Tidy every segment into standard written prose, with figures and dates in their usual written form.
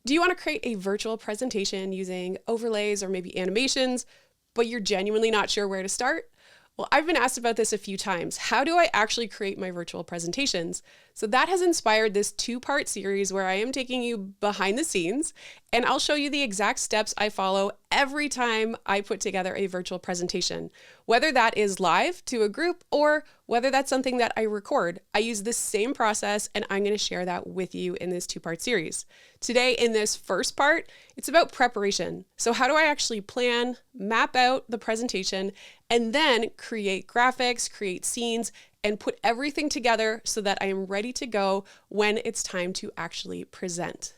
Do you want to create a virtual presentation using overlays or maybe animations, but you're genuinely not sure where to start? Well, I've been asked about this a few times. How do I actually create my virtual presentations? So that has inspired this 2-part series where I am taking you behind the scenes, and I'll show you the exact steps I follow every time I put together a virtual presentation. Whether that is live to a group or whether that's something that I record, I use the same process, and I'm going to share that with you in this 2-part series. Today, in this first part, it's about preparation. So how do I actually plan, map out the presentation, and then create graphics, create scenes, and put everything together so that I am ready to go when it's time to actually present.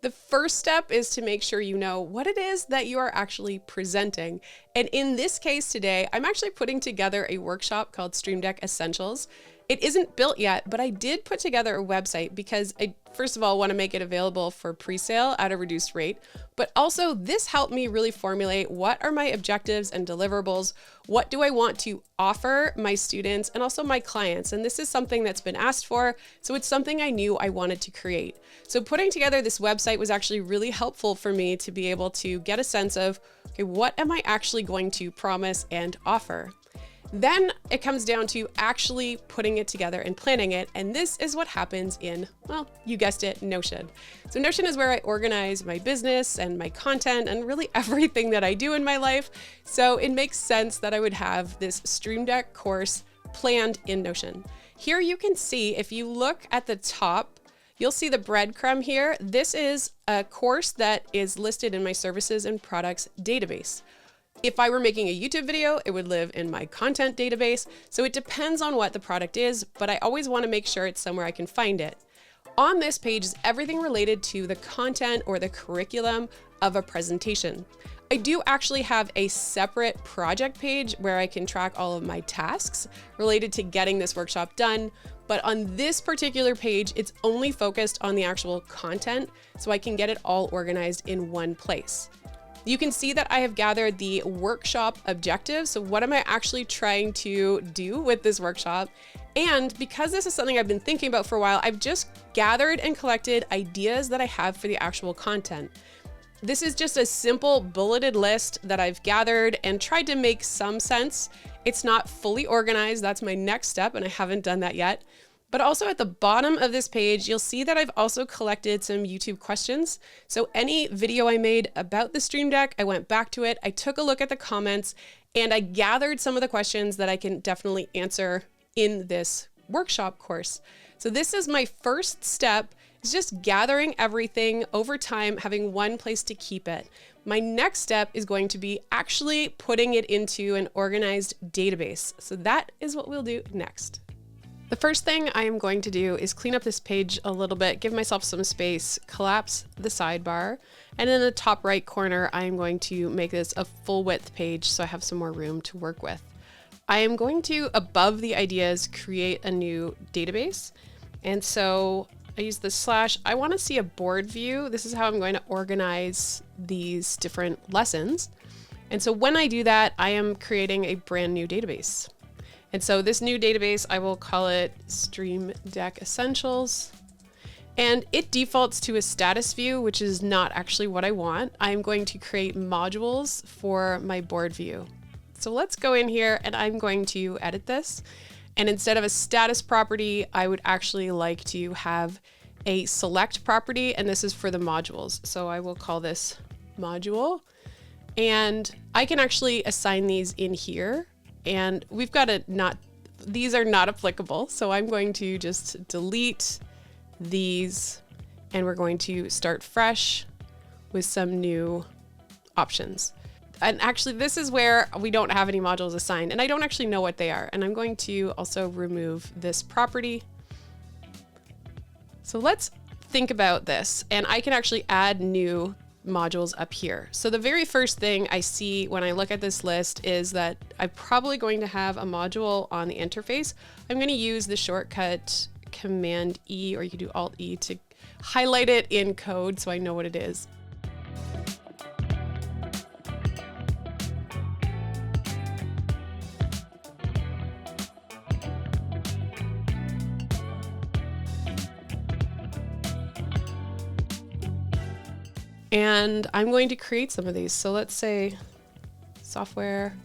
The first step is to make sure you know what it is that you are actually presenting. And in this case today, I'm actually putting together a workshop called Stream Deck Essentials. It isn't built yet, but I did put together a website because I, first of all, want to make it available for pre-sale at a reduced rate. But also this helped me really formulate what are my objectives and deliverables? What do I want to offer my students and also my clients? And this is something that's been asked for, so it's something I knew I wanted to create. So putting together this website was actually really helpful for me to be able to get a sense of, okay, what am I actually going to promise and offer? Then it comes down to actually putting it together and planning it. And this is what happens in, well, you guessed it, Notion. So Notion is where I organize my business and my content and really everything that I do in my life. So it makes sense that I would have this Stream Deck course planned in Notion. Here you can see, if you look at the top, you'll see the breadcrumb here. This is a course that is listed in my services and products database. If I were making a YouTube video, it would live in my content database. So it depends on what the product is, but I always want to make sure it's somewhere I can find it. On this page is everything related to the content or the curriculum of a presentation. I do actually have a separate project page where I can track all of my tasks related to getting this workshop done. But on this particular page, it's only focused on the actual content, so I can get it all organized in one place. You can see that I have gathered the workshop objectives. So what am I actually trying to do with this workshop? And because this is something I've been thinking about for a while, I've just gathered and collected ideas that I have for the actual content. This is just a simple bulleted list that I've gathered and tried to make some sense. It's not fully organized. That's my next step, and I haven't done that yet. But also at the bottom of this page, you'll see that I've also collected some YouTube questions. So any video I made about the Stream Deck, I went back to it, I took a look at the comments, and I gathered some of the questions that I can definitely answer in this workshop course. So this is my first step, is just gathering everything over time, having one place to keep it. My next step is going to be actually putting it into an organized database. So that is what we'll do next. The first thing I am going to do is clean up this page a little bit, give myself some space, collapse the sidebar, and in the top right corner, I am going to make this a full width page so I have some more room to work with. I am going to, above the ideas, create a new database. And so I use the slash. I want to see a board view. This is how I'm going to organize these different lessons. And so when I do that, I am creating a brand new database. And so this new database, I will call it Stream Deck Essentials. And it defaults to a status view, which is not actually what I want. I'm going to create modules for my board view. So let's go in here and I'm going to edit this. And instead of a status property, I would actually like to have a select property, and this is for the modules. So I will call this module. And I can actually assign these in here. And we've got to not, these are not applicable. So I'm going to just delete these and we're going to start fresh with some new options. And actually this is where we don't have any modules assigned and I don't actually know what they are. And I'm going to also remove this property. So let's think about this, and I can actually add new modules up here. So the very first thing I see when I look at this list is that I'm probably going to have a module on the interface. I'm going to use the shortcut Command E, or you can do Alt E to highlight it in code so I know what it is. And I'm going to create some of these. So let's say software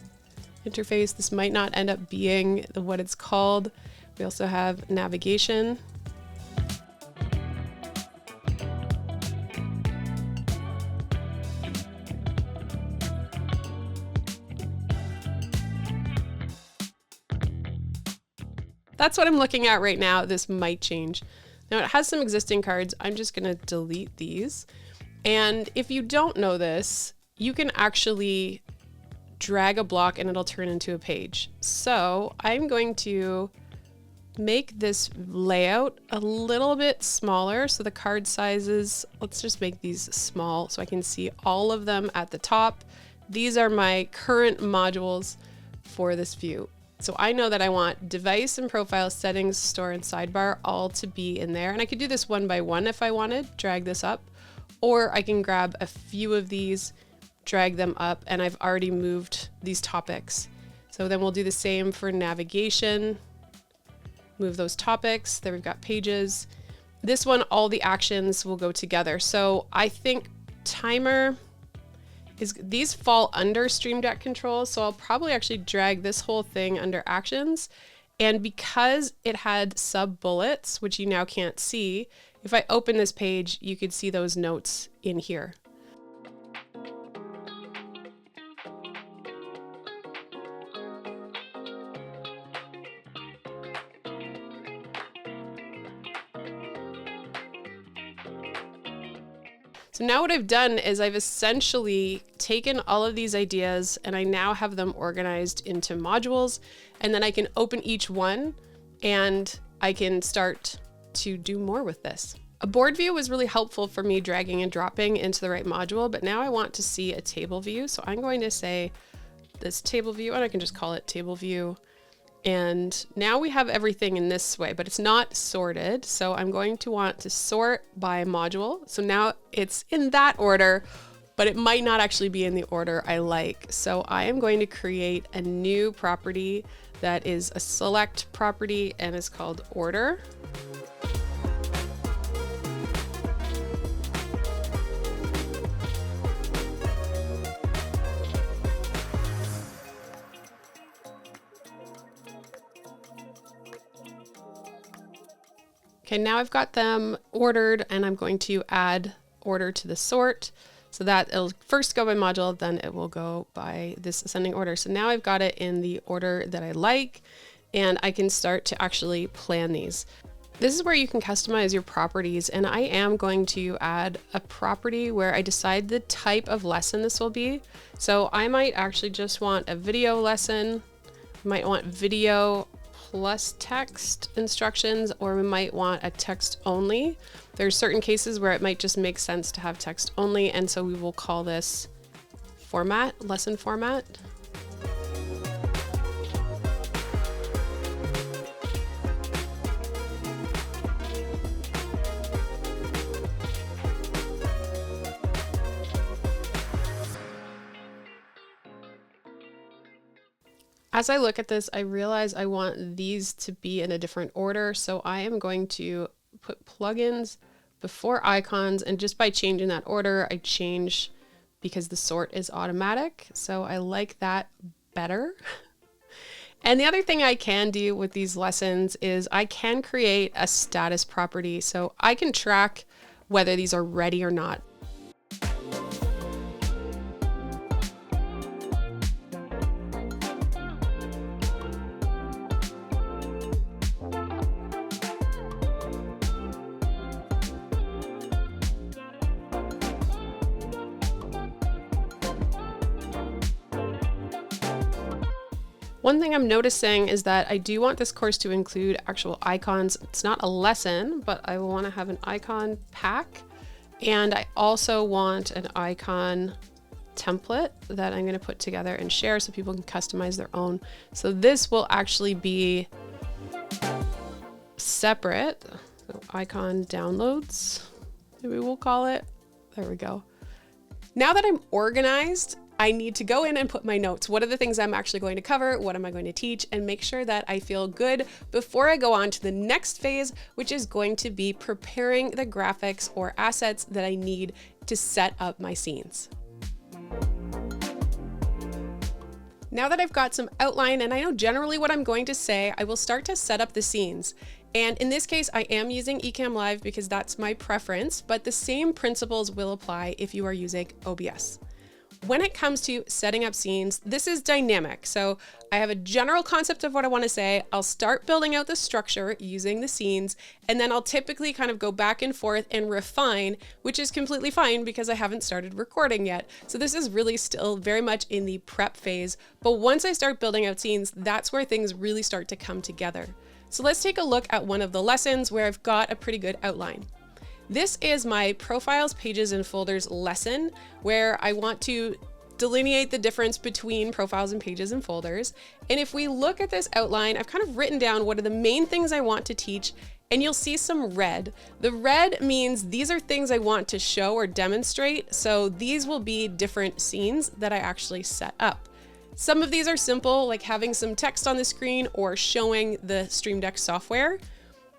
interface. This might not end up being what it's called. We also have navigation. That's what I'm looking at right now. This might change. Now it has some existing cards. I'm just gonna delete these. And if you don't know this, you can actually drag a block and it'll turn into a page. So I'm going to make this layout a little bit smaller. So the card sizes, let's just make these small so I can see all of them at the top. These are my current modules for this view. So I know that I want device and profile settings, store and sidebar all to be in there. And I could do this one by one if I wanted, drag this up, or I can grab a few of these, drag them up, and I've already moved these topics. So then we'll do the same for navigation, move those topics. There we've got pages. This one, all the actions will go together. So I think timer, these fall under Stream Deck controls, so I'll probably actually drag this whole thing under actions. And because it had sub bullets, which you now can't see, if I open this page, you could see those notes in here. So now what I've done is I've essentially taken all of these ideas and I now have them organized into modules, and then I can open each one and I can start to do more with this. A board view was really helpful for me dragging and dropping into the right module, but now I want to see a table view. So I'm going to say this table view, and I can just call it table view. And now we have everything in this way, but it's not sorted. So I'm going to want to sort by module. So now it's in that order, but it might not actually be in the order I like. So I am going to create a new property that is a select property and is called order. Okay, now I've got them ordered and I'm going to add order to the sort so that it'll first go by module, then it will go by this ascending order. So now I've got it in the order that I like, and I can start to actually plan these. This is where you can customize your properties, and I am going to add a property where I decide the type of lesson this will be. So I might actually just want a video lesson, might want video plus text instructions, or we might want a text only. There's certain cases where it might just make sense to have text only, and so we will call this format, lesson format. As I look at this, I realize I want these to be in a different order. So I am going to put plugins before icons, and just by changing that order, I change because the sort is automatic. So I like that better. And the other thing I can do with these lessons is I can create a status property. So I can track whether these are ready or not. One thing I'm noticing is that I do want this course to include actual icons. It's not a lesson, but I will want to have an icon pack. And I also want an icon template that I'm going to put together and share so people can customize their own. So this will actually be separate. So icon downloads, maybe we'll call it. There we go. Now that I'm organized, I need to go in and put my notes. What are the things I'm actually going to cover? What am I going to teach? And make sure that I feel good before I go on to the next phase, which is going to be preparing the graphics or assets that I need to set up my scenes. Now that I've got some outline and I know generally what I'm going to say, I will start to set up the scenes. And in this case, I am using Ecamm Live because that's my preference, but the same principles will apply if you are using OBS. When it comes to setting up scenes, this is dynamic. So I have a general concept of what I want to say. I'll start building out the structure using the scenes, and then I'll typically kind of go back and forth and refine, which is completely fine because I haven't started recording yet. So this is really still very much in the prep phase. But once I start building out scenes, that's where things really start to come together. So let's take a look at one of the lessons where I've got a pretty good outline. This is my profiles, pages, and folders lesson where I want to delineate the difference between profiles and pages and folders. And if we look at this outline, I've kind of written down what are the main things I want to teach, and you'll see some red. The red means these are things I want to show or demonstrate. So these will be different scenes that I actually set up. Some of these are simple, like having some text on the screen or showing the Stream Deck software.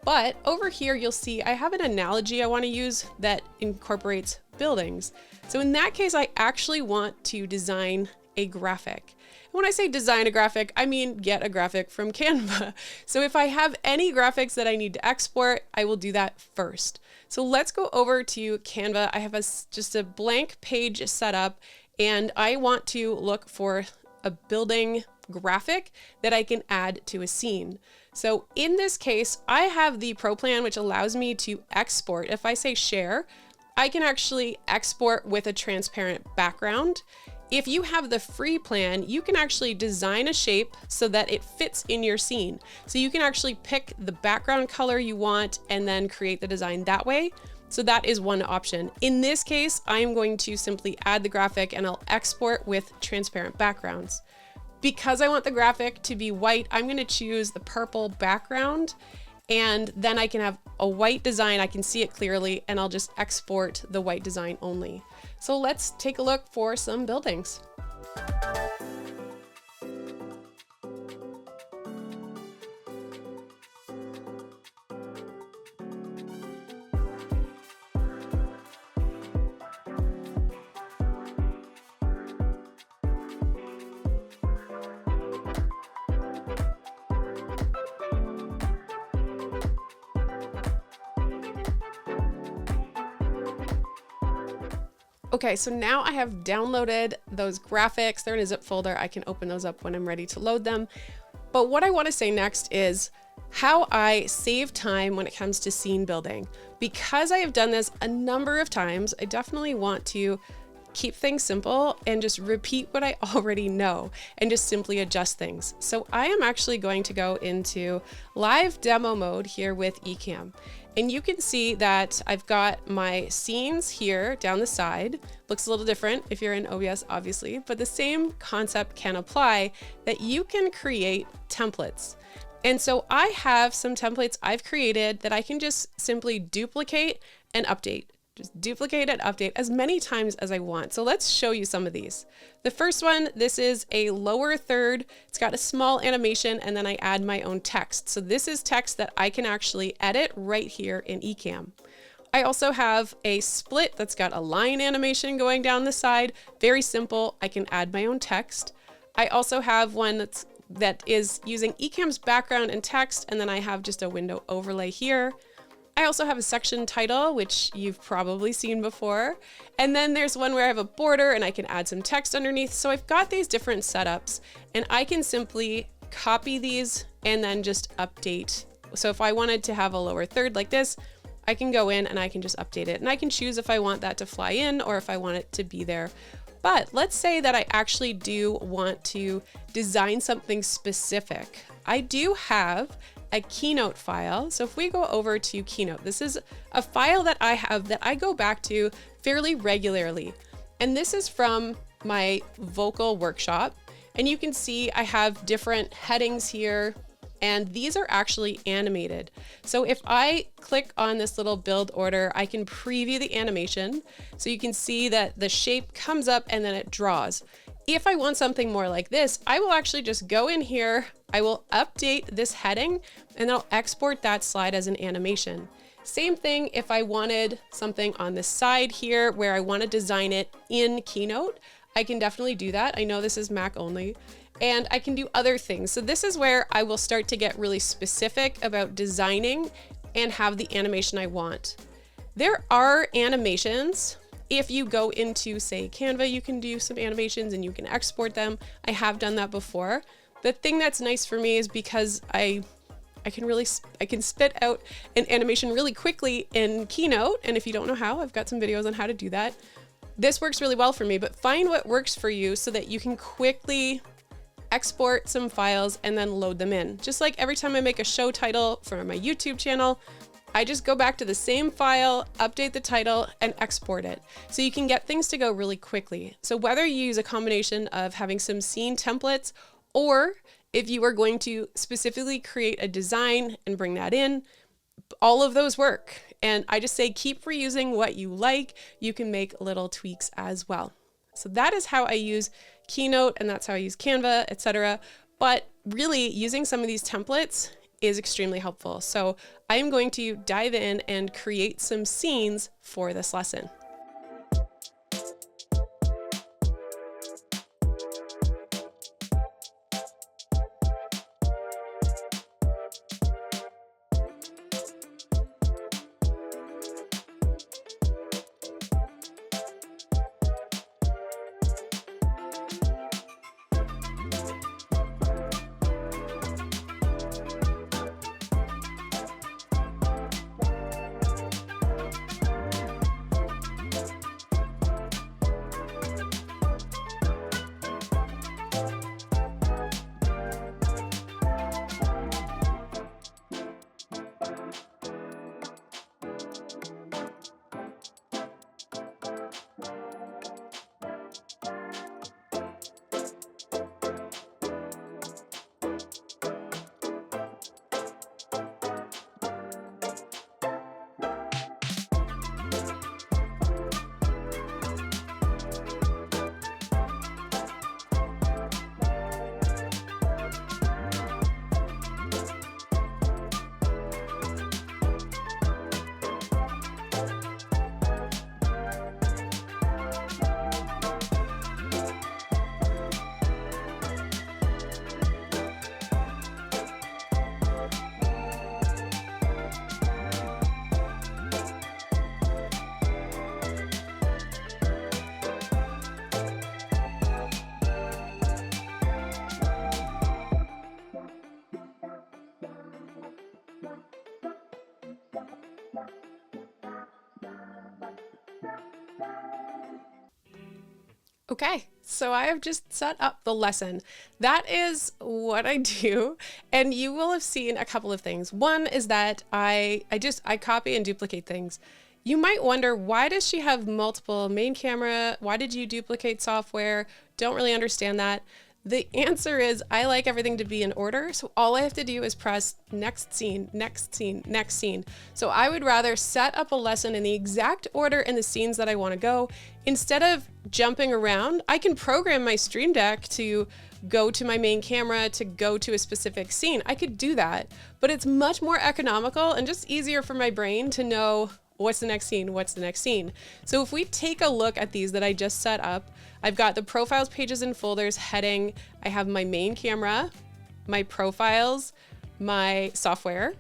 But over here, you'll see I have an analogy I want to use that incorporates buildings. So in that case, I actually want to design a graphic. When I say design a graphic, I mean get a graphic from Canva. So if I have any graphics that I need to export, I will do that first. So let's go over to Canva. I have just a blank page set up, and I want to look for a building graphic that I can add to a scene. So in this case, I have the Pro plan, which allows me to export. If I say share, I can actually export with a transparent background. If you have the free plan, you can actually design a shape so that it fits in your scene. So you can actually pick the background color you want and then create the design that way. So that is one option. In this case, I'm going to simply add the graphic and I'll export with transparent backgrounds. Because I want the graphic to be white, I'm going to choose the purple background, and then I can have a white design. I can see it clearly, and I'll just export the white design only. So let's take a look for some buildings. Okay, so now I have downloaded those graphics. They're in a zip folder. I can open those up when I'm ready to load them. But what I want to say next is how I save time when it comes to scene building. Because I have done this a number of times, I definitely want to keep things simple and just repeat what I already know and just simply adjust things. So I am actually going to go into live demo mode here with Ecamm. And you can see that I've got my scenes here down the side. Looks a little different if you're in OBS, obviously, but the same concept can apply, that you can create templates. And so I have some templates I've created that I can just simply duplicate and update. Just duplicate and update as many times as I want. So let's show you some of these. The first one, this is a lower third. It's got a small animation, and then I add my own text. So this is text that I can actually edit right here in Ecamm. I also have a split that's got a line animation going down the side. Very simple. I can add my own text. I also have one that is using Ecamm's background and text, and then I have just a window overlay here. I also have a section title, which you've probably seen before. And then there's one where I have a border and I can add some text underneath. So I've got these different setups, and I can simply copy these and then just update. So if I wanted to have a lower third like this, I can go in and I can just update it. And I can choose if I want that to fly in or if I want it to be there. But let's say that I actually do want to design something specific. I do have a Keynote file. So if we go over to Keynote, this is a file that I have that I go back to fairly regularly. And this is from my vocal workshop. And you can see I have different headings here, and these are actually animated. So if I click on this little build order, I can preview the animation. So you can see that the shape comes up and then it draws. If I want something more like this, I will actually just go in here, I will update this heading, and I'll export that slide as an animation. Same thing if I wanted something on the side here where I want to design it in Keynote, I can definitely do that. I know this is Mac only, and I can do other things. So this is where I will start to get really specific about designing and have the animation I want. There are animations. If you go into, say, Canva, you can do some animations and you can export them. I have done that before. The thing that's nice for me is because I can spit out an animation really quickly in Keynote. And if you don't know how, I've got some videos on how to do that. This works really well for me, but find what works for you so that you can quickly export some files and then load them in. Just like every time I make a show title for my YouTube channel, I just go back to the same file, update the title, and export it. So you can get things to go really quickly. So whether you use a combination of having some scene templates, or if you are going to specifically create a design and bring that in, all of those work. And I just say keep reusing what you like. You can make little tweaks as well. So that is how I use Keynote, and that's how I use Canva, etc. But really using some of these templates is extremely helpful. So I'm going to dive in and create some scenes for this lesson. Okay, so I have just set up the lesson. That is what I do, and you will have seen a couple of things. One is that I copy and duplicate things. You might wonder, why does she have multiple main camera? Why did you duplicate software? Don't really understand that. The answer is I like everything to be in order. So all I have to do is press next scene, next scene, next scene. So I would rather set up a lesson in the exact order in the scenes that I want to go. Instead of jumping around, I can program my Stream Deck to go to my main camera, to go to a specific scene. I could do that, but it's much more economical and just easier for my brain to know what's the next scene, what's the next scene. So if we take a look at these that I just set up, I've got the profiles, pages, and folders heading. I have my main camera, my profiles, my software.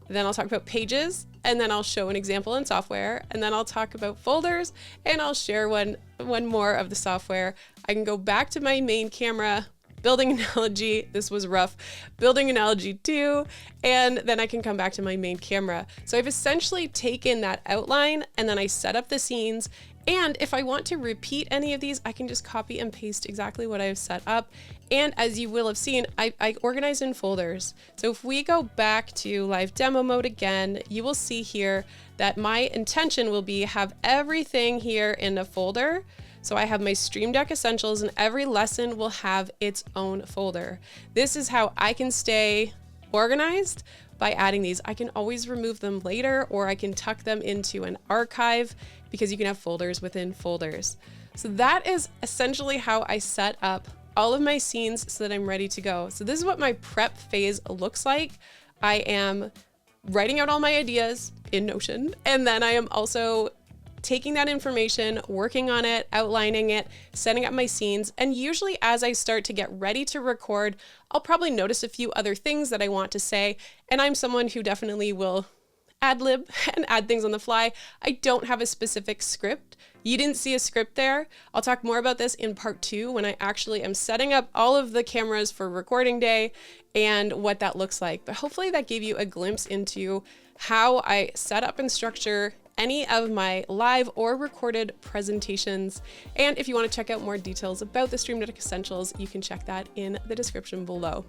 Then I'll talk about pages, and then I'll show an example in software, and then I'll talk about folders, and I'll share one more of the software. I can go back to my main camera, building analogy, this was rough, building analogy 2, and then I can come back to my main camera. So I've essentially taken that outline, and then I set up the scenes. And if I want to repeat any of these, I can just copy and paste exactly what I've set up. And as you will have seen, I organize in folders. So if we go back to live demo mode again, you will see here that my intention will be have everything here in a folder. So I have my Stream Deck Essentials, and every lesson will have its own folder. This is how I can stay organized by adding these. I can always remove them later, or I can tuck them into an archive, because you can have folders within folders. So that is essentially how I set up all of my scenes so that I'm ready to go. So this is what my prep phase looks like. I am writing out all my ideas in Notion, and then I am also taking that information, working on it, outlining it, setting up my scenes. And usually as I start to get ready to record, I'll probably notice a few other things that I want to say. And I'm someone who definitely will ad lib and add things on the fly. I don't have a specific script. You didn't see a script there. I'll talk more about this in part 2 when I actually am setting up all of the cameras for recording day and what that looks like. But hopefully that gave you a glimpse into how I set up and structure any of my live or recorded presentations. And if you want to check out more details about the Stream Deck Essentials, you can check that in the description below.